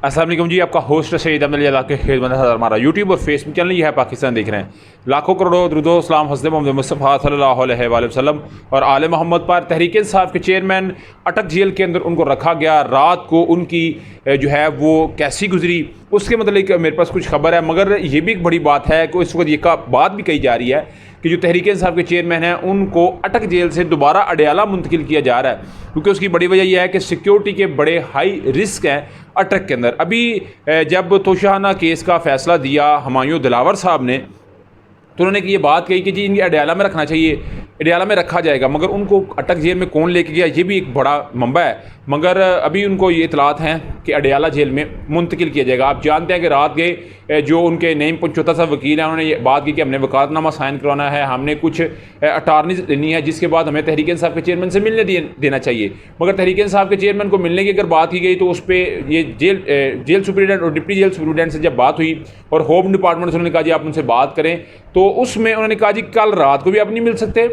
अस्सलाम वालेकुम जी, आपका होस्ट सईद अहमद अली के खिदमत है। हमारा यूट्यूब और फेसबुक चैनल ये है पाकिस्तान देख रहे हैं। लाखों करोड़ों दुरूदो सलाम हज़रत मोहम्मद मुस्तफ़ा सल्लल्लाहु अलैहि वसल्लम और आले मोहम्मद पर। तहरीक इंसाफ के चेयरमैन अटक जेल के अंदर उनको रखा गया। रात को उनकी जो है वो कैसी गुजरी उसके मतलब मेरे पास कुछ खबर है, मगर ये भी एक बड़ी बात है कि इस वक्त ये बात भी कही जा रही है कि जो तहरीक इंसाफ के चेयरमैन हैं उनको अटक जेल से दोबारा अडयाला मुंतकिल किया जा रहा है, क्योंकि उसकी बड़ी वजह यह है कि सिक्योरिटी के बड़े हाई रिस्क हैं अटक के अंदर। अभी जब तोशाना केस का फ़ैसला दिया हुमायूं दिलावर साहब ने, तो उन्होंने ये बात कही कि जी इनकी अडयाला में रखना चाहिए, अडयाला में रखा जाएगा, मगर उनको अटक जेल में कौन लेके गया ये भी एक बड़ा मंबा है। मगर अभी उनको ये इतलात हैं कि अडयाला जेल में मुंतकिल किया जाएगा। आप जानते हैं कि रात गए जो उनके नईम पंचोता साहब वकील हैं, उन्होंने ये बात की कि हमने वकालतनामा साइन करवाना है, हमने कुछ अटारनीज लेनी है, जिसके बाद हमें तहरीक इंसाफ के चेयरमैन से मिलने देना चाहिए। मगर तहरीक इंसाफ के चेयरमैन को मिलने की अगर बात की गई तो उस पर ये जेल सुप्रीडेंट और डिप्टी जेल सुप्रीडेंट से जब बात हुई और होम डिपार्टमेंट से उन्होंने कहा जी आप उनसे बात करें, तो उसमें उन्होंने कहा जी कल रात को भी आप नहीं मिल सकते,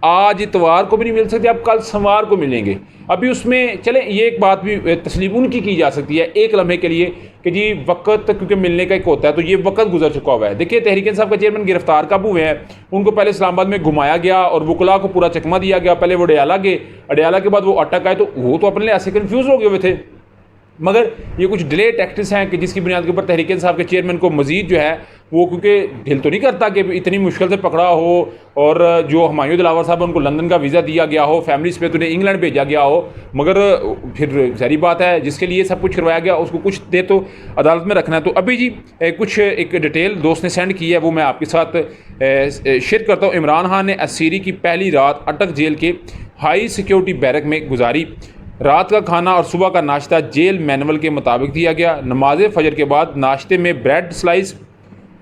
आज इतवार को भी नहीं मिल सकते, आप कल सोमवार को मिलेंगे। अभी उसमें चले ये एक बात भी तस्लीम उनकी की जा सकती है एक लम्हे के लिए कि जी वक्त क्योंकि मिलने का एक होता है, तो ये वक्त गुजर चुका हुआ है। देखिए तहरीक इंसाफ का चेयरमैन गिरफ्तार कब हुए हैं, उनको पहले इस्लामाबाद में घुमाया गया और वकला को पूरा चकमा दिया गया। पहले वो अडयाला गए, अडयाला के बाद वो अटक आए, तो वो तो अपने ऐसे कन्फ्यूज़ हो गए हुए थे। मगर ये कुछ डिले टैक्टिक्स हैं कि जिसकी बुनियाद के ऊपर तहरीक इंसाफ के चेयरमैन को मजीद जो है वो, क्योंकि दिल तो नहीं करता कि इतनी मुश्किल से पकड़ा हो और जो हुमायूं दिलावर साहब उनको लंदन का वीज़ा दिया गया हो, फैमिली समेत उन्हें इंग्लैंड भेजा गया हो, मगर फिर सारी बात है जिसके लिए सब कुछ करवाया गया उसको कुछ देर तो अदालत में रखना है। तो अभी जी कुछ एक डिटेल दोस्त ने सेंड की है, वो मैं आपके साथ शेयर करता हूँ। इमरान खान ने असीरी की पहली रात अटक जेल के हाई सिक्योरिटी बैरक में गुजारी। रात का खाना और सुबह का नाश्ता जेल मैनुअल के मुताबिक दिया गया। नमाज फजर के बाद नाश्ते में ब्रेड स्लाइस,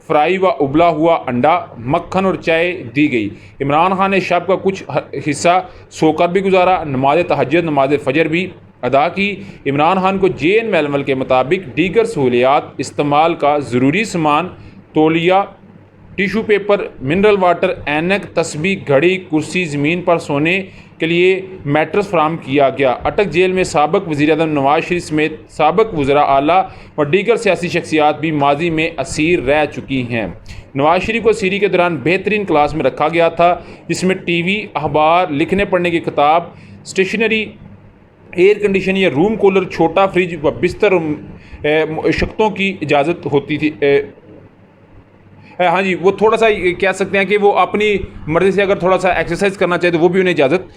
फ्राई व उबला हुआ अंडा, मक्खन और चाय दी गई। इमरान खान ने शब का कुछ हिस्सा सोकर भी गुजारा। नमाज तहज्जुद, नमाज फजर भी अदा की। इमरान खान को जेल मैनुअल के मुताबिक दीगर सहूलियात इस्तेमाल का ज़रूरी सामान, तौलिया, टिशू पेपर, मिनरल वाटर, ऐनक, तस्बीह, घड़ी, कुर्सी, ज़मीन पर सोने के लिए मैट्रेस फराम किया गया। अटक जेल में साबिक़ वज़ीर-ए-आज़म नवाज शरीफ समेत साबिक़ वज़रा आला व दीगर सियासी शख्सियात भी माजी में असीर रह चुकी हैं। नवाज शरीफ को सीरी के दौरान बेहतरीन क्लास में रखा गया था, जिसमें टीवी, अखबार, लिखने पढ़ने की किताब, स्टेशनरी, एयर कंडीशन या रूम कूलर, छोटा फ्रिज व बिस्तर शक्तों की इजाज़त होती थी। हाँ जी, वो थोड़ा सा कह सकते हैं कि वो अपनी मर्ज़ी से अगर थोड़ा सा एक्सरसाइज करना चाहे तो वो भी उन्हें इजाज़त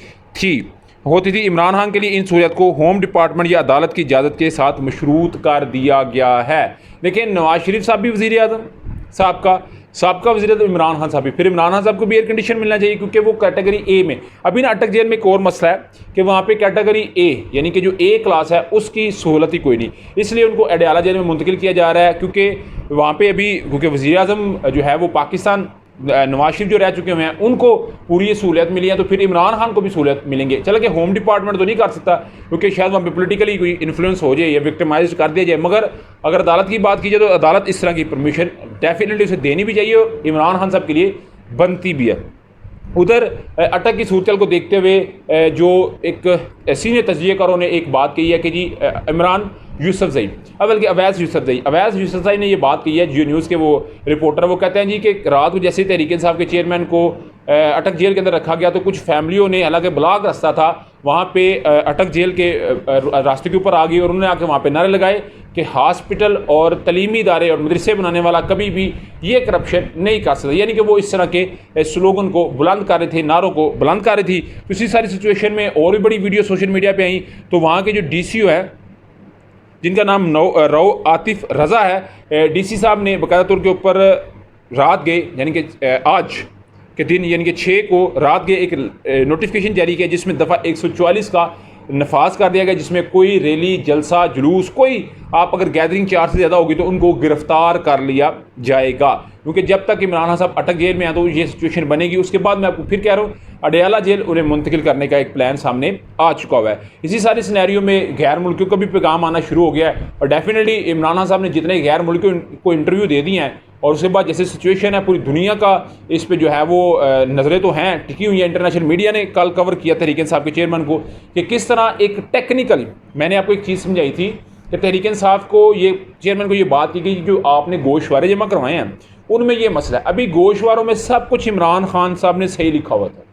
होती थी। इमरान खान के लिए इन सहूलियत को होम डिपार्टमेंट या अदालत की इजाज़त के साथ मशरूत कर दिया गया है। लेकिन नवाज शरीफ साहब भी वज़ीर आज़म साहब का वज़ीर आज़म इमरान खान साहब भी, फिर इमरान खान साहब को भी एयर कंडीशन मिलना चाहिए, क्योंकि वो कैटेगरी ए में। अभी ना अटक जेल में एक और मसला है कि वहाँ पे कैटेगरी ए यानी कि जो ए क्लास है उसकी सहूलत ही कोई नहीं, इसलिए उनको अडयाला जेल में मुंतकिल किया जा रहा है, क्योंकि वहाँ पे अभी क्योंकि वज़ीर आज़म जो है वो पाकिस्तान नवाज शरीफ जो रह चुके हुए हैं उनको पूरी ये सहूलियत मिली है, तो फिर इमरान खान को भी सहूलियत मिलेंगे। चलो कि होम डिपार्टमेंट तो नहीं कर सकता क्योंकि शायद वहाँ पे पोलिटिकली कोई इन्फ्लुएंस हो जाए या विक्टिमाइज कर दिया जाए, मगर अगर अदालत की बात की जाए तो अदालत इस तरह की परमिशन डेफिनेटली उसे देनी भी चाहिए और इमरान खान साहब के लिए बनती भी है। उधर अटक की सूरत को देखते हुए जो एक सीनियर तजज़ियाकारों ने एक बात कही है कि जी इमरान यूसुफजई, बल्कि अवैस यूसुफजई ने ये बात की है, जियो न्यूज़ के वो रिपोर्टर, वो कहते हैं जी कि रात को जैसे तहरीक इंसाफ के चेयरमैन को अटक जेल के अंदर रखा गया तो कुछ फैमिलियों ने, हालांकि ब्लॉक रास्ता था वहाँ पे अटक जेल के रास्ते के ऊपर आ गई और उन्होंने आके वहाँ पे नारे लगाए कि हॉस्पिटल और तलीमी इदारे और मदरसे बनाने वाला कभी भी ये करप्शन नहीं कर सकता, यानी कि वो इस तरह के स्लोगन को बुलंद कर रहे थे, नारों को बुलंद कर रही थी। तो इसी सारी सिचुएशन में और भी बड़ी वीडियो सोशल मीडिया पर आई, तो वहाँ के जो DCO है जिनका नाम रऊ आतिफ रज़ा है, DC साहब ने बाकायदा तौर के ऊपर रात गए यानी कि आज के दिन यानी कि 6 को रात गए एक नोटिफिकेशन जारी किया जिसमें दफ़ा 144 का नफाज कर दिया गया, जिसमें कोई रैली, जलसा, जुलूस, कोई आप अगर गैदरिंग 4 से ज़्यादा होगी तो उनको गिरफ्तार कर लिया जाएगा, क्योंकि जब तक इमरान खान साहब अटक जेल में आए तो ये सिचुएशन बनेगी। उसके बाद मैं आपको फिर कह रहा हूँ अडयाला जेल उन्हें मुंतकिल करने का एक प्लान सामने आ चुका हुआ है। इसी सारे सिनेरियो में गैर मुल्कियों का भी पैगाम आना शुरू हो गया है और डेफिनेटली इमरान खान साहब ने जितने गैर मुल्कियों को इंटरव्यू दे दिए हैं और उसके बाद जैसे सिचुएशन है पूरी दुनिया का इस पे जो है वो नज़रें तो हैं टिकी हुई है। इंटरनेशनल मीडिया ने कल कवर किया तहरीक इंसाफ के चेयरमैन को कि किस तरह एक टेक्निकली, मैंने आपको एक चीज़ समझाई थी कि तहरीक इंसाफ को ये चेयरमैन को ये बात की गई जो आपने गोशवारे जमा करवाए हैं उनमें ये मसला है। अभी गोशवारों में सब कुछ इमरान खान साहब ने सही लिखा हुआ था,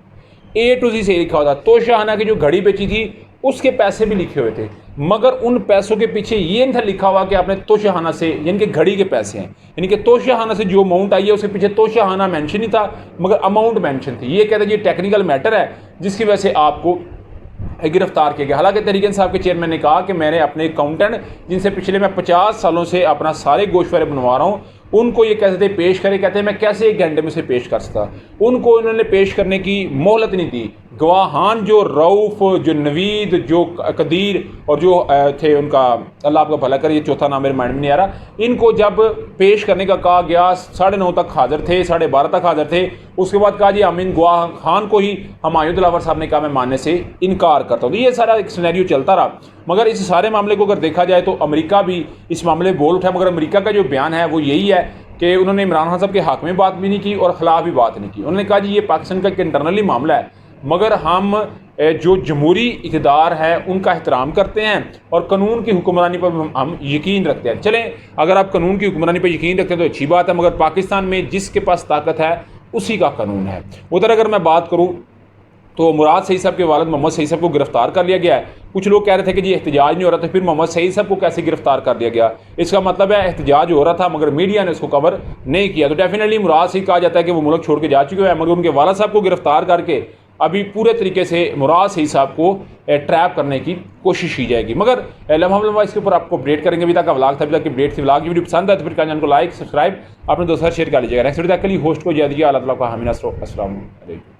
A to Z सही लिखा हुआ था। तोशाहाना की जो घड़ी बेची थी उसके पैसे भी लिखे हुए थे, मगर उन पैसों के पीछे ये नहीं था लिखा हुआ कि आपने तोशाहाना से, यानी कि घड़ी के पैसे हैं, यानी कि तोशाहाना से जो अमाउंट आई है उसके पीछे तोशाहाना मेंशन ही था मगर अमाउंट मेंशन थी। ये कहते हैं ये टेक्निकल मैटर है जिसकी वजह से आपको गिरफ्तार किया गया। हालांकि तहरीक इंसाफ के चेयरमैन ने कहा कि मैंने अपने अकाउंटेंट जिनसे पिछले मैं 50 सालों से अपना सारे गोशवारे बनवा रहा हूँ उनको ये कहते थे पेश करें, कहते हैं मैं कैसे 1 घंटे में से पेश कर सकता। उनको इन्होंने पेश करने की मोहलत नहीं दी। गवाहान जो रऊफ़, जो नवीद, जो कदीर और जो थे उनका, अल्लाह आपका भला करे, ये चौथा नाम मेरे माइंड में नहीं आ रहा, इनको जब पेश करने का कहा गया 9:30 तक हाजिर थे, 12:30 तक हाजिर थे। उसके बाद कहा जी अमीन गवाह खान को ही हुमायूं दिलावर साहब ने कहा मैं मानने से इनकार करता हूँ। तो ये सारा एक सिनेरियो चलता रहा, मगर इस सारे मामले को अगर देखा जाए तो अमेरिका भी इस मामले में बोल उठा, मगर अमेरिका का जो बयान है वो यही है कि उन्होंने इमरान खान साहब के हक़ में बात भी नहीं की और ख़िलाफ़ भी बात नहीं की। उन्होंने कहा जी ये पाकिस्तान का एक इंटरनली मामला है, मगर हम जो जमहूरी इक़्तिदार है उनका एहतराम करते हैं और कानून की हुक्मरानी पर हम यकीन रखते हैं। चलें, अगर आप कानून की हुक्मरानी पर यकीन रखते हैं तो अच्छी बात है, मगर पाकिस्तान में जिसके पास ताकत है उसी का कानून है। उधर अगर मैं बात करूँ तो मुराद सईद साहब के वालिद मोहम्मद सईद साहब को गिरफ्तार कर लिया गया है। कुछ लोग कह रहे थे कि जी एहतजाज नहीं हो रहा था, फिर मोहम्मद सईद साहब को कैसे गिरफ्तार कर दिया गया? इसका मतलब है एहतजाज हो रहा था मगर मीडिया ने उसको कवर नहीं किया। तो डेफिनेटली मुराद सईद कहा जाता है कि वो मुल्क छोड़ के जा चुके हैं, मगर उनके वालिद साहब को गिरफ्तार करके अभी पूरे तरीके से मुराद सईद साहब को ट्रैप करने की कोशिश की जाएगी। मगर लम्हा इसके ऊपर आपको अपडेट करेंगे। अभी तक का व्लॉग था, अभी तक अपडेट थी। व्लॉग की वीडियो पसंद है तो फिर चैनल को लाइक, सब्सक्राइब अपने दोस्तों शेयर कर लीजिएगा। नेक्स्ट वीडियो तक के लिए होस्ट को जय दीजिए। अल्लाह ताला का हामी नसर। अस्सलाम वालेकुम।